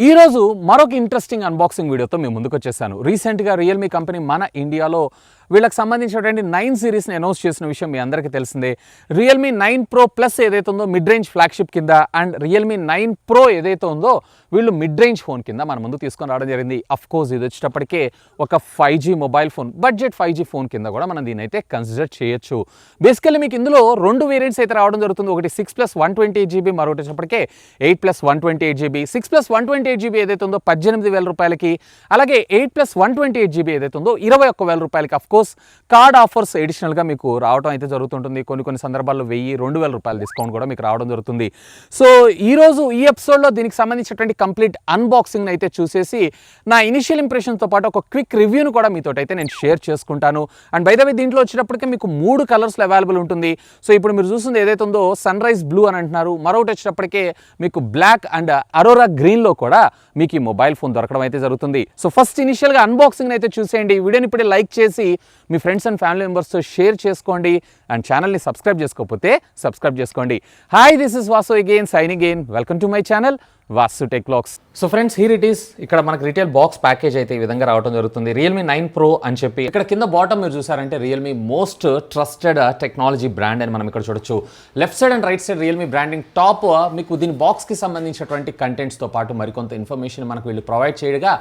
ఈ రోజు మరొక ఇంట్రెస్టింగ్ అన్బాక్సింగ్ వీడియోతో మేము ముందుకు వచ్చేసాను. రీసెంట్గా రియల్మీ కంపెనీ మన ఇండియాలో వీళ్ళకి సంబంధించినటువంటి 9 సిరీస్ని అనౌన్స్ చేసిన విషయం మీ అందరికీ తెలిసిందే. రియల్మీ 9 Pro ప్లస్ ఏదైతే ఉందో మిడ్ రేంజ్ ఫ్లాగ్షిప్ కింద అండ్ రియల్మీ 9 Pro ఏదైతే ఉందో వీళ్ళు మిడ్ రేంజ్ ఫోన్ కింద మన ముందు తీసుకొని రావడం జరిగింది. అఫ్ కోర్స్ ఇది వచ్చేటప్పటికే ఒక 5G mobile phone, budget 5G phone కింద కూడా మనం దీని అయితే కన్సిడర్ చేయొచ్చు. బేసికల్లీ మీకు ఇందులో రెండు వేరియంట్స్ అయితే రావడం జరుగుతుంది. ఒకటి 6+128GB, మరొకటి వచ్చేటప్పటికే 8+128GB. 6+128GB ఏదైతే ఉందో 18,000 రూపాయలకి, అలాగే 8+128GB ఏదైతే ఉందో 21,000 రూపాయలకి. అఫ్ కోర్స్ కార్డ్ ఆఫర్స్ ఎడిషనల్గా మీకు రావడం అయితే జరుగుతుంటుంది. కొన్ని సందర్భాల్లో 1,000-2,000 రూపాయల డిస్కౌంట్ కూడా మీకు రావడం జరుగుతుంది. సో ఈరోజు ఈ ఎపిసోడ్లో దీనికి సంబంధించినటువంటి కంప్లీట్ అన్బాక్సింగ్ అయితే చూసేసి నా ఇనిషియల్ ఇంప్రెషన్తో పాటు ఒక క్విక్ రివ్యూను కూడా మీతో అయితే నేను షేర్ చేసుకుంటాను. అండ్ బై ద వే దీంట్లో వచ్చేటప్పటికే మీకు 3 కలర్స్లో అవైలబుల్ ఉంటుంది. సో ఇప్పుడు మీరు చూస్తుంది ఏదైతే ఉందో సన్ రైజ్ బ్లూ అని అంటున్నారు, మరొకటి వచ్చేటప్పటికే మీకు బ్లాక్ అండ్ అరోరా గ్రీన్లో కూడా మీకు ఈ మొబైల్ ఫోన్ దొరకడం అయితే జరుగుతుంది. సో ఫస్ట్ ఇనిషియల్గా అన్బాక్సింగ్ అయితే చూసేయండి. ఈ వీడియోని ఇప్పుడే లైక్ చేసి మీ ఫ్రెండ్స్ అండ్ ఫ్యామిలీ మెంబర్స్తో షేర్ చేసుకోండి అండ్ ఛానల్ని సబ్స్క్రైబ్ చేసుకోకపోతే సబ్స్క్రైబ్ చేసుకోండి. Hi, this is Vasu again signing in. Welcome to my channel Vaasutechvlogs. So friends, here it is. ఇక్కడ మనకి రిటైల్ బాక్స్ ప్యాకేజ్ అయితే ఈ విధంగా రావడం జరుగుతుంది. రియల్మీ 9 Pro అని చెప్పి ఇక్కడ కింద బాటమ్ మీరు చూసారంటే Realme most trusted technology brand అని మనం ఇక్కడ చూడొచ్చు. Left side and right side Realme branding, top మీకు దీని బాక్స్కి సంబంధించినటువంటి కంటెంట్స్తో పాటు మరికొంత ఇన్ఫర్మేషన్ మనకు వీళ్ళు ప్రొవైడ్ చేయగా,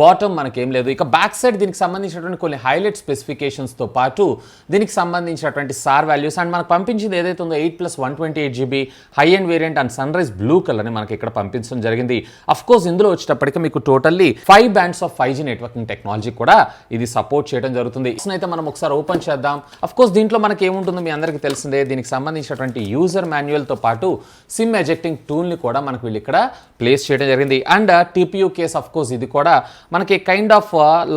బాటమ్ మనకేం లేదు. ఇక బ్యాక్ సైడ్ దీనికి సంబంధించినటువంటి కొన్ని హైలైట్ స్పెసిఫికేషన్స్తో పాటు దీనికి సంబంధించినటువంటి సార్ వాల్యూస్ అండ్ మనకు పంపించింది ఏదైతే ఉందో 8+128GB high end variant and sunrise blue కలర్ని మనకి ఇక్కడ పంపించడం జరిగింది. అఫ్ కోర్స్ ఇందులో వచ్చేటప్పటికి మీకు totally 5 bands of 5G networking technology కూడా ఇది సపోర్ట్ చేయడం జరుగుతుంది. అయితే మనం ఒకసారి ఓపెన్ చేద్దాం. అఫ్ కోర్స్ దీంట్లో మనకి ఏముంటుందో మీ అందరికీ తెలిసిందే. దీనికి సంబంధించినటువంటి యూజర్ మాన్యువల్తో పాటు సిమ్ ఎజెక్టింగ్ టూల్ని కూడా మనకు వీళ్ళు ఇక్కడ ప్లేస్ చేయడం జరిగింది. And TPU case of course ఇది కూడా మనకి కైండ్ ఆఫ్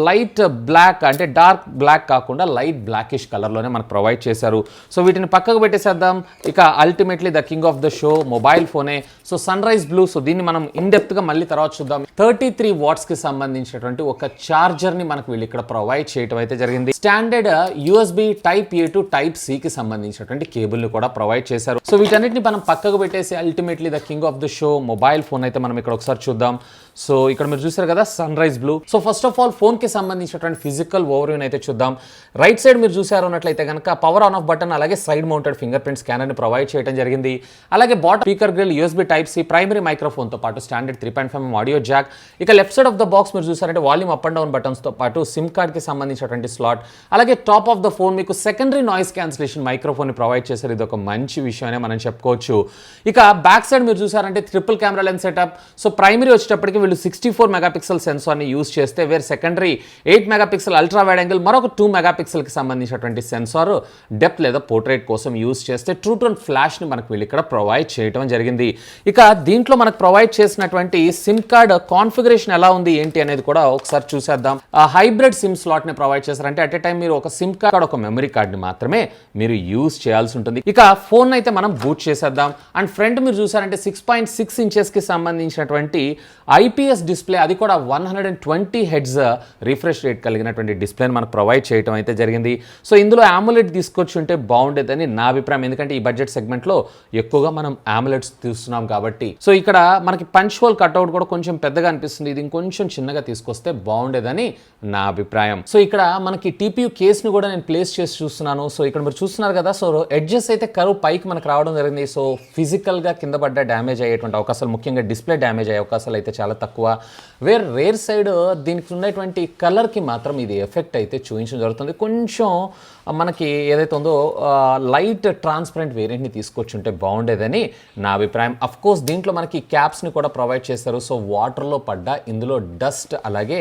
లైట్ బ్లాక్, అంటే డార్క్ బ్లాక్ కాకుండా లైట్ బ్లాకిష్ కలర్లోనే మనకు ప్రొవైడ్ చేశారు. సో వీటిని పక్కకు పెట్టేసేద్దాం. ఇక ultimately the king of the show mobile ఫోనే. So sunrise blue, so దీన్ని మనం ఇన్డెప్త్గా మళ్ళీ తర్వాత చూద్దాం. 33 వాట్స్కి సంబంధించినటువంటి ఒక ఛార్జర్ని మనకు వీళ్ళు ఇక్కడ ప్రొవైడ్ చేయడం అయితే జరిగింది. Standard USB Type A to Type C కి సంబంధించినటువంటి కేబుల్ని కూడా ప్రొవైడ్ చేశారు. సో వీటన్నిటిని మనం పక్కకు పెట్టేసి ultimately the king of the show mobile phone అయితే మనం ఇక్కడ ఒకసారి చూద్దాం. సో ఇక్కడ మీరు చూసారు కదా sunrise blue. So first of all ఫోన్కి సంబంధించినటువంటి ఫిజికల్ ఓవర్వ్యూని అయితే చూద్దాం. రైట్ సైడ్ మీరు చూసారు అన్నట్లయితే కనుక పవర్ ఆన్ ఆఫ్ బటన్, అలాగే సైడ్ మౌంటెడ్ ఫింగర్ ప్రింట్ స్కానర్ని ప్రొవైడ్ చేయడం జరిగింది. అలాగే bottom speaker grill, USB Type C, primary మైక్రోఫోన్తో పాటు స్టాండర్డ్ 3.5mm ఆడియో జాక్. ఇక left side of the box మీరు చూసారంటే వాల్యూమ్ అప్ అండ్ డౌన్ బటన్స్తో పాటు సిమ్ కార్డ్కి సంబంధించినటువంటి స్లాట్. అలాగే టాప్ ఆఫ్ ద ఫోన్ మీకు సెకండరీ నాయిస్ క్యాన్సిలేషన్ మైక్రోఫోన్ని ప్రొవైడ్ చేశారు. ఇది ఒక మంచి విషయమే మనం చెప్పుకోవచ్చు. ఇక బ్యాక్ సైడ్ మీరు చూసారంటే triple camera lens setup. So primary వచ్చేటప్పటికి వీళ్ళు 64 మెగాపిక్సెల్ సెన్సార్ని యూజ్ చేస్తే, వేరే secondary 8 megapixel ultra wide angle, మరొక 2 మెగాపిక్సెల్కి సంబంధించినటువంటి సెన్సార్ డెప్త్ లేదా పోర్ట్రేట్ కోసం యూజ్ చేస్తే ట్రూ టోన్ ఫ్లాష్ని మనకు వీళ్ళు ఇక్కడ ప్రొవైడ్ చేయడం జరిగింది. ఇక దీంట్లో మనకు ప్రొవైడ్ చేసినటువంటి సిమ్ కార్డ్ కాన్ఫిగరేషన్ ఎలా ఉంది ఏంటి అనేది కూడా ఒకసారి చూసేద్దాం. హైబ్రిడ్ సిమ్ స్లాట్ ని ప్రొవైడ్ చేశారంటే అట్ ఏ టైం మీరు ఒక సిమ్ కార్డ్, ఒక మెమరీ కార్డ్ ని మాత్రమే మీరు యూజ్ చేయాల్సి ఉంటుంది. ఇక ఫోన్ అయితే మనం బూట్ చేసేద్దాం. అండ్ ఫ్రంట్ మీరు చూసారంటే 6.6 ఇంచెస్ కి సంబంధించినటువంటి IPS డిస్ప్లే, అది కూడా 120 హెర్ట్జ్ రిఫ్రెష్ రేట్ కలిగినటువంటి డిస్ప్లేని మనకు ప్రొవైడ్ చేయడం అయితే జరిగింది. సో ఇందులో AMOLED తీసుకొచ్చి ఉంటే బాగుండేదని నా అభిప్రాయం. ఎందుకంటే ఈ బడ్జెట్ సెగ్మెంట్లో ఎక్కువగా మనం AMOLEDs తీస్తున్నాం కాబట్టి. సో ఇక్కడ మనకి పంచ్ హోల్ కట్అవుట్ కూడా కొంచెం పెద్దగా అనిపిస్తుంది. ఇది ఇంకొంచెం చిన్నగా తీసుకొస్తే బాగుండేదని నా అభిప్రాయం. సో ఇక్కడ మనకి TPU కేస్ని కూడా నేను ప్లేస్ చేసి చూస్తున్నాను. సో ఇక్కడ మీరు చూస్తున్నారు కదా, సో ఎడ్జెస్ అయితే కరువు పైకి మనకు రావడం జరిగింది. సో ఫిజికల్గా కింద పడ్డ డ్యామేజ్ అయ్యేటువంటి అవకాశాలు, ముఖ్యంగా డిస్ప్లే డ్యామేజ్ అయ్యే అవకాశాలు అయితే చాలా తక్కువ. రేర్ సైడ్ దీనికి ఉన్నటువంటి కలర్కి మాత్రం ఇది ఎఫెక్ట్ అయితే చూపించడం జరుగుతుంది. కొంచెం మనకి ఏదైతే ఉందో లైట్ ట్రాన్స్పరెంట్ వేరియంట్ని తీసుకొచ్చి ఉంటే బాగుండేదని నా అభిప్రాయం. అఫ్ కోర్స్ దీంట్లో మనకి క్యాప్స్ని కూడా ప్రొవైడ్ చేస్తారు. సో వాటర్లో పడ్డా ఇందులో డస్ట్ అలాగే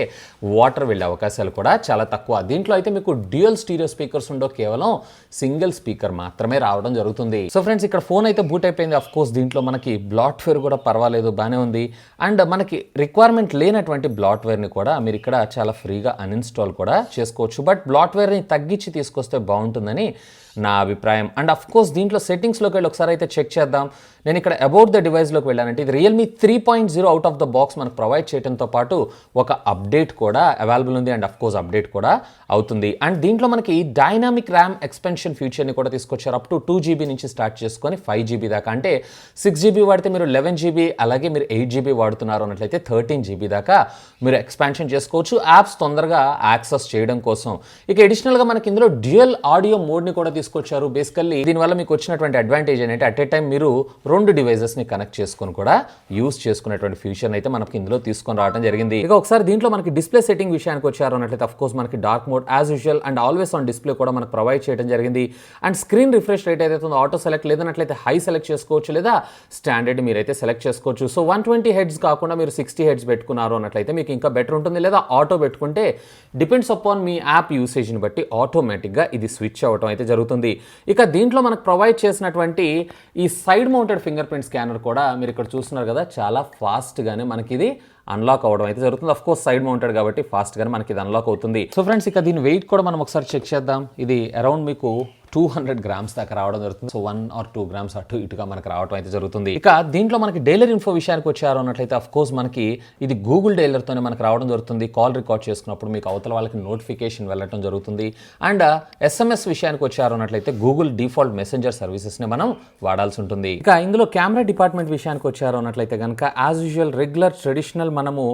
వాటర్ వెళ్ళే అవకాశాలు కూడా చాలా తక్కువ. దీంట్లో అయితే మీకు డ్యూయల్ స్టీరియో స్పీకర్స్ ఉండవు, కేవలం సింగిల్ స్పీకర్ మాత్రమే రావడం జరుగుతుంది. సో ఫ్రెండ్స్, ఇక్కడ ఫోన్ అయితే బూట్ అయిపోయింది. అఫ్ కోర్స్ దీంట్లో మనకి బ్లాట్వేర్ కూడా పర్వాలేదు, బాగానే ఉంది. అండ్ మనకి రిక్వైర్మెంట్ లేనటువంటి బ్లాట్వేర్ని కూడా మీరు ఇక్కడ చాలా ఫ్రీగా అన్ఇన్స్టాల్ కూడా చేసుకోవచ్చు. బట్ బ్లాట్వేర్ని తగ్గించి తీసుకొస్తే బాగుంటుందని నా అభిప్రాయం. అండ్ అఫ్ కోర్స్ దీంట్లో సెట్టింగ్స్లోకి వెళ్ళి ఒకసారి అయితే చెక్ చేద్దాం. నేను ఇక్కడ అబౌట్ ద డివైస్లోకి వెళ్ళానంటే ఇది Realme 3.0 out of the box మనకు ప్రొవైడ్ చేయడంతో పాటు ఒక అప్డేట్ కూడా అవైలబుల్ ఉంది అండ్ అఫ్కోర్స్ అప్డేట్ కూడా అవుతుంది. అండ్ దీంట్లో మనకి డైనామిక్ ర్యామ్ ఎక్స్పెన్షన్ ఫీచర్ని కూడా తీసుకొచ్చారు. అప్ టు 2GB నుంచి స్టార్ట్ చేసుకొని 5GB దాకా, అంటే 6GB వాడితే మీరు 11GB, అలాగే మీరు 8GB వాడుతున్నారు అన్నట్లయితే 13GB దాకా మీరు ఎక్స్పాన్షన్ చేసుకోవచ్చు యాప్స్ తొందరగా యాక్సెస్ చేయడం కోసం. ఇక అడిషనల్గా మనకి ఇందులో డ్యూయల్ ఆడియో మోడ్ని కూడా తీసుకొచ్చారు. బేసికల్లీ దీనివల్ల మీకు వచ్చినటువంటి అడ్వాంటేజ్ ఏంటంటే అట్ ఏ టైం మీరు 2 డివైజెస్ని కనెక్ట్ చేసుకొని కూడా యూస్ చేసుకునేటువంటి ఫ్యూచర్ అయితే మనకి ఇందులో తీసుకొని రావడం జరిగింది. ఇక ఒకసారి దీంట్లో మనకి డిస్ప్లే సెట్టింగ్ విషయానికి వచ్చారు అన్నట్లయితే అఫ్కోర్స్ మనకి dark mode as usual and always on display కూడా మనకు ప్రొవైడ్ చేయడం జరిగింది. అండ్ స్క్రీన్ రిఫ్రెష్ రేట్ ఏదైతే ఉందో ఆటో సెలెక్ట్, లేదన్నట్లయితే హై సెలెక్ట్ చేసుకోవచ్చు, లేదా స్టాండర్డ్ మీరైతే సెలెక్ట్ చేసుకోవచ్చు. సో 120 హెడ్స్ కాకుండా మీరు 60 హెడ్స్ పెట్టుకున్నారు అన్నట్లయితే మీకు ఇంకా బెటర్ ఉంటుంది. లేదా ఆటో పెట్టుకుంటే డిపెండ్స్ అపాన్ మీ యాప్ యూసేజ్ని బట్టి ఆటోమేటిక్గా ఇది స్విచ్ అవ్వడం అయితే జరుగుతుంది. ఇక దీంట్లో మనకు ప్రొవైడ్ చేసినటువంటి ఈ side mounted finger print scanner కూడా మీరు ఇక్కడ చూస్తున్నారు కదా, చాలా ఫాస్ట్గానే మనకి ఇది అన్లాక్ అవ్వడం అయితే జరుగుతుంది. అఫ్ కోర్స్ సైడ్ మౌంటెడ్ కాబట్టి ఫాస్ట్గానే మనకి ఇది అన్లాక్ అవుతుంది. సో ఫ్రెండ్స్, ఇక దీని వెయిట్ కూడా మనం ఒకసారి చెక్ చేద్దాం. ఇది అరౌండ్ మీకు 200 గ్రామ్స్ దాకా రావడం జరుగుతుంది. సో 1 or 2 గ్రామ్స్ అటు ఇటుగా మనకు రావడం అయితే జరుగుతుంది. ఇక దీంట్లో మనకి డైలర్ ఇన్ఫో విషయానికి వచ్చారు అన్నట్లయితే అఫ్ కోర్స్ మనకి ఇది గూగుల్ డైలర్తోనే మనకు రావడం జరుగుతుంది. కాల్ రికార్డ్ చేసుకున్నప్పుడు మీకు అవతల వాళ్ళకి నోటిఫికేషన్ వెళ్ళటం జరుగుతుంది. అండ్ SMS విషయానికి వచ్చారు అన్నట్లయితే గూగుల్ డిఫాల్ట్ మెసెంజర్ సర్వీసెస్ని మనం వాడాల్సి ఉంటుంది. ఇక ఇందులో కెమెరా డిపార్ట్మెంట్ విషయానికి వచ్చారు అన్నట్లయితే కనుక యాజ్ యూజువల్ రెగ్యులర్ ట్రెడిషనల్ మనము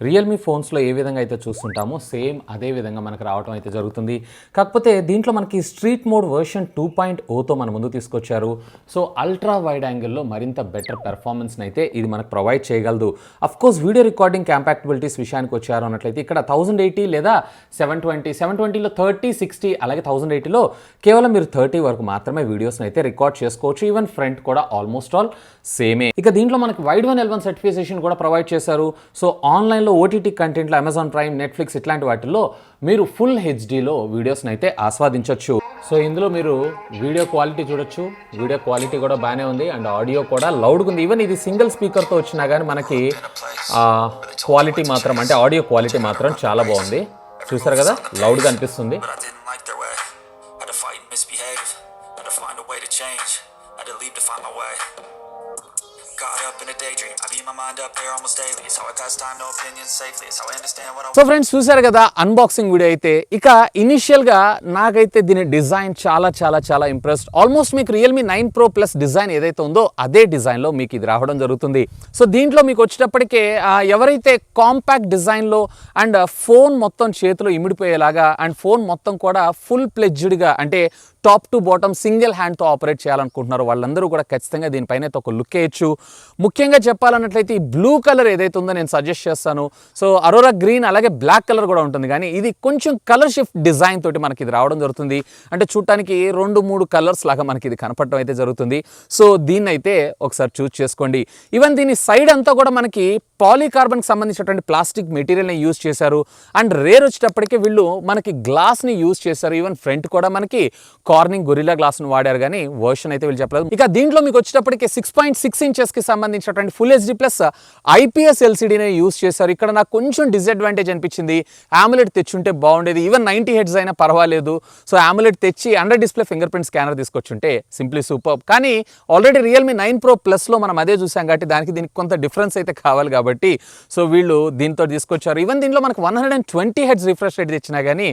రియల్మీ ఫోన్స్లో ఏ విధంగా అయితే చూస్తుంటామో సేమ్ అదే విధంగా మనకు రావడం అయితే జరుగుతుంది. కాకపోతే దీంట్లో మనకి స్ట్రీట్ మోడ్ వర్షన్ 2.0తో మన ముందు తీసుకొచ్చారు. సో అల్ట్రా వైడ్ యాంగిల్లో మరింత బెటర్ పెర్ఫార్మెన్స్ని అయితే ఇది మనకు ప్రొవైడ్ చేయగలదు. అఫ్కోర్స్ వీడియో రికార్డింగ్ కంపాక్టబిలిటీస్ విషయానికి వచ్చారు అన్నట్లయితే ఇక్కడ 1080 లేదా 720లో 30, 60 అలాగే 1080లో కేవలం మీరు 30 వరకు మాత్రమే వీడియోస్ని అయితే రికార్డ్ చేసుకోవచ్చు. ఈవెన్ ఫ్రంట్ కూడా ఆల్మోస్ట్ ఆల్ సేమే. ఇక దీంట్లో మనకి వైడ్ 1L1 సర్టిఫికేషన్ కూడా ప్రొవైడ్ చేశారు. సో ఆన్లైన్ ఓటీటీ కంటెంట్లో అమెజాన్ ప్రైమ్, నెట్ఫ్లిక్స్ ఇట్లాంటి వాటిల్లో మీరు ఫుల్ హెచ్డీలో వీడియోస్ని అయితే ఆస్వాదించవచ్చు. సో ఇందులో మీరు వీడియో క్వాలిటీ చూడొచ్చు. వీడియో క్వాలిటీ కూడా బాగానే ఉంది అండ్ ఆడియో కూడా లౌడ్గా ఉంది. ఈవెన్ ఇది సింగిల్ స్పీకర్తో వచ్చినా కానీ మనకి క్వాలిటీ మాత్రం, అంటే ఆడియో క్వాలిటీ మాత్రం చాలా బాగుంది. చూసారు కదా, లౌడ్గా అనిపిస్తుంది. సో ఫ్రెండ్స్, చూసారు కదా అన్బాక్సింగ్ వీడియో అయితే. ఇక ఇనిషియల్గా నాకైతే దీని డిజైన్ చాలా చాలా చాలా ఇంప్రెస్డ్. ఆల్మోస్ట్ మీకు రియల్మీ 9 Pro Plus డిజైన్ ఏదైతే ఉందో అదే డిజైన్లో మీకు ఇది రావడం జరుగుతుంది. సో దీంట్లో మీకు వచ్చేటప్పటికే ఎవరైతే కాంపాక్ట్ డిజైన్లో అండ్ ఫోన్ మొత్తం చేతిలో ఇమిడిపోయేలాగా అండ్ ఫోన్ మొత్తం కూడా ఫుల్ ప్లెడ్జ్డ్గా, అంటే టాప్ టు బాటమ్ సింగిల్ హ్యాండ్తో ఆపరేట్ చేయాలనుకుంటున్నారు వాళ్ళందరూ కూడా ఖచ్చితంగా దీనిపైన ఒక లుక్ వేయచ్చు. ముఖ్యంగా చెప్పాలన్నట్లయితే ఈ బ్లూ కలర్ ఏదైతే ఉందో నేను సజెస్ట్ చేస్తాను. సో అరోరా గ్రీన్ అలాగే బ్లాక్ కలర్ కూడా ఉంటుంది, కానీ ఇది కొంచెం కలర్ షిఫ్ట్ డిజైన్ తోటి మనకి ఇది రావడం జరుగుతుంది. అంటే చూడటానికి 2-3 కలర్స్ లాగా మనకి ఇది కనపడటం అయితే జరుగుతుంది. సో దీన్ని అయితే ఒకసారి చూస్ చేసుకోండి. ఈవెన్ దీని సైడ్ అంతా కూడా మనకి పాలీకార్బన్కి సంబంధించినటువంటి ప్లాస్టిక్ మెటీరియల్ని యూజ్ చేశారు. అండ్ రేర్ వచ్చేటప్పటికే వీళ్ళు మనకి గ్లాస్ని యూజ్ చేశారు. ఈవెన్ ఫ్రంట్ కూడా మనకి కార్నింగ్ గొరిల్లా గ్లాస్ను వాడారు, కానీ వర్షన్ అయితే వీళ్ళు చెప్పలేదు. ఇక దీంట్లో మీకు వచ్చేటప్పటికి 6.6 ఇంచెస్కి సంబంధించినటువంటి ఫుల్ హెచ్డీ ప్లస్ IPS LCDనే యూజ్ చేశారు. ఇక్కడ నాకు కొంచెం డిసడ్వాంటేజ్ అనిపించింది. AMOLED తెచ్చుంటే బాగుండేది. ఈవెన్ 90 హెడ్స్ అయినా పర్వాలేదు. సో AMOLED తెచ్చి under display finger print scanner తీసుకొచ్చుంటే సింప్లీ సూపర్. కానీ ఆల్రెడీ రియల్మీ 9 Pro Plusలో మనం అదే చూసాం కాబట్టి దీనికి కొంత డిఫరెన్స్ అయితే కావాలి కాబట్టి సో వీళ్ళు దీంతో తీసుకొచ్చారు. ఈవెన్ దీంట్లో మనకు 120 హెడ్స్ రిఫ్రెష్ రేట్ ఇచ్చినా కానీ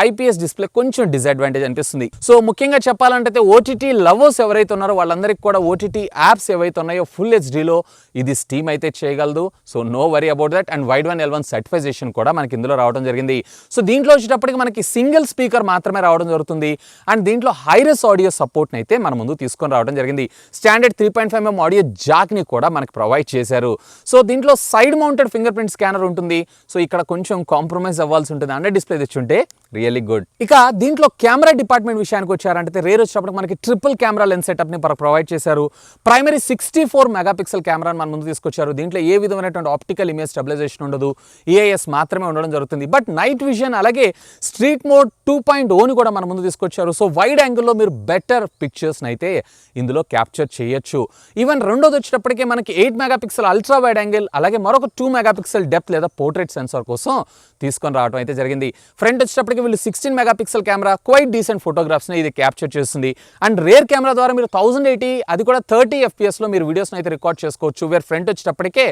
IPS డిస్ప్లే కొంచెం డిసడ్వాంటేజ్ అనిపిస్తుంది. సో ముఖ్యంగా చెప్పాలంటే OTT లవర్స్ ఎవరైతే ఉన్నారో వాళ్ళందరికీ కూడా OTT యాప్స్ ఏవైతే ఉన్నాయో ఫుల్ హెచ్డీలో ఇది స్టీమ్ అయితే చేయగలదు. So no worry about that. And wide 1L1 certification కూడా మనకి ఇందులో రావడం జరిగింది. సో దీంట్లో వచ్చేటప్పటికి మనకి సింగిల్ స్పీకర్ మాత్రమే రావడం జరుగుతుంది. అండ్ దీంట్లో హైరెస్ ఆడియో సపోర్ట్ని అయితే మన ముందు తీసుకొని రావడం జరిగింది. స్టాండర్డ్ 3.5mm ఆడియో జాక్ని కూడా మనకి ప్రొవైడ్ చేశారు. సో దీంట్లో side mounted finger print scanner ఉంటుంది. సో ఇక్కడ కొంచెం కాంప్రమైజ్ అవ్వాల్సి ఉంటుంది. అండర్ డిస్ప్లే తెచ్చుంటే రియల్లీ గుడ్. ఇక దీంట్లో కెమెరా డిపార్ట్మెంట్ విషయానికి వచ్చారంటే రేర్ వచ్చేటప్పటికి మనకి ట్రిపుల్ కెమెరా లెన్స్ సెటప్ని ప్రొవైడ్ చేశారు. ప్రైమరీ 64 మెగాపిక్సెల్ కెమెరాని మన ముందు తీసుకొచ్చారు. దీంట్లో ఏ విధమైనటువంటి ఆప్టికల్ ఇమేజ్ స్టెబిలైజేషన్ ఉండదు. EIS మాత్రమే ఉండడం జరుగుతుంది. బట్ నైట్ విజన్ అలాగే స్ట్రీట్ మోడ్ 2.0ని కూడా మన ముందు తీసుకొచ్చారు. సో వైడ్ యాంగిల్లో మీరు బెటర్ పిక్చర్స్ని అయితే ఇందులో క్యాప్చర్ చేయొచ్చు. ఈవెన్ రెండోది వచ్చేటప్పటికే మనకి 8 మెగాపిక్సెల్ అల్ట్రా వైడ్ యాంగిల్ అలాగే మరొక 2 మెగాపిక్సెల్ డెప్త్ లేదా పోర్ట్రేట్ సెన్సార్ కోసం తీసుకొని రావడం అయితే జరిగింది. ఫ్రంట్ వచ్చేటప్పటికి వచ్చేటప్పటికి వీళ్ళు 16 మెగాపిక్సెల్ కెమెరా క్వైట్ డీసెంట్ ఫోటోగ్రాఫ్స్ని ఇది క్యాప్చర్ చేస్తుంది. అండ్ రేర్ కెమెరా ద్వారా మీరు 1080 అది కూడా 30 FPS లో మీరు వీడియోస్ని అయితే రికార్డ్ చేసుకోవచ్చు. వేర్ ఫ్రంట్ వచ్చేటప్పటికే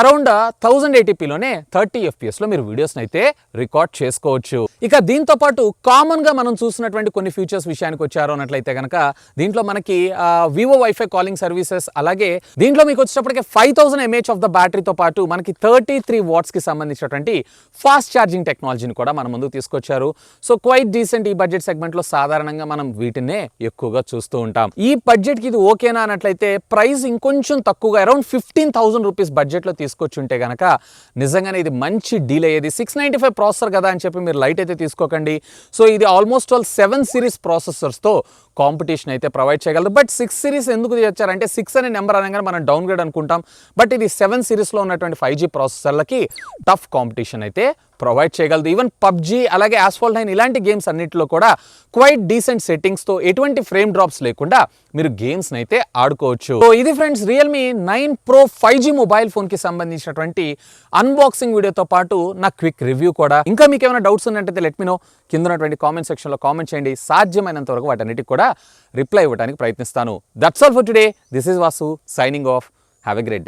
అరౌండ్ 1080pలోనే 30 FPS లో మీరు వీడియోస్ని అయితే రికార్డ్ చేసుకోవచ్చు. ఇక దీంతో పాటు కామన్గా మనం చూసినటువంటి కొన్ని ఫీచర్స్ విషయానికి వచ్చారు అన్నట్లయితే కనుక దీంట్లో మనకి వివో వైఫై కాలింగ్ సర్వీసెస్, అలాగే దీంట్లో మీకు వచ్చేటప్పటికి 5000 mAh ఆఫ్ ద బ్యాటరీతో పాటు మనకి 33 watts కి సంబంధించినటువంటి ఫాస్ట్ ఛార్జింగ్ టెక్నాలజీని కూడా మన ముందుకు తీసుకొచ్చారు. సో క్వైట్ డీసెంట్ ఈ బడ్జెట్ సెగ్మెంట్లో సాధారణంగా మనం వీటినే ఎక్కువగా చూస్తూ ఉంటాం. ఈ బడ్జెట్కి ఇది ఓకేనా అన్నట్లయితే ప్రైస్ ఇంకొంచెం తక్కువగా అరౌండ్ 15,000 రూపీస్ బడ్జెట్లో తీసుకొచ్చుంటే కనుక నిజంగానే ఇది మంచి డీల్ అయ్యేది. 695 ప్రాసెసర్ కదా అని చెప్పి మీరు లైట్ అయితే తీసుకోకండి. సో ఇది ఆల్మోస్ట్ ఆల్ 7 సిరీస్ ప్రాసెసర్స్తో కాంపిటీషన్ అయితే ప్రొవైడ్ చేయగలరు. బట్ 6 సిరీస్ ఎందుకు తెచ్చారంటే 6 అనే నెంబర్ అనగానే మనం డౌన్గ్రేడ్ అనుకుంటాం. బట్ ఇది 7 సిరీస్లో ఉన్నటువంటి 5G ప్రాసెసర్లకి టఫ్ కాంపిటీషన్ అయితే ప్రొవైడ్ చేయగలదు. ఈవెన్ పబ్జీ అలాగే ఆస్ఫాల్ట్ 9 ఇలాంటి గేమ్స్ అన్నింటిలో కూడా క్వైట్ డీసెంట్ సెట్టింగ్స్తో ఎటువంటి ఫ్రేమ్ డ్రాప్స్ లేకుండా మీరు గేమ్స్ని అయితే ఆడుకోవచ్చు. సో ఇది friends Realme 9 Pro 5G mobile ఫోన్కి సంబంధించినటువంటి అన్బాక్సింగ్ వీడియోతో పాటు నా క్విక్ రివ్యూ కూడా. ఇంకా మీకు ఏమైనా డౌట్స్ ఉన్నట్టయితే లెట్ మీ నో, కింద ఉన్నటువంటి కామెంట్ సెక్షన్లో కామెంట్ చేయండి. సాధ్యమైనంత వరకు వాటన్నిటికి కూడా రిప్లై ఇవ్వడానికి ప్రయత్నిస్తాను. That's all for today. This is Vasu signing off. Have a great day.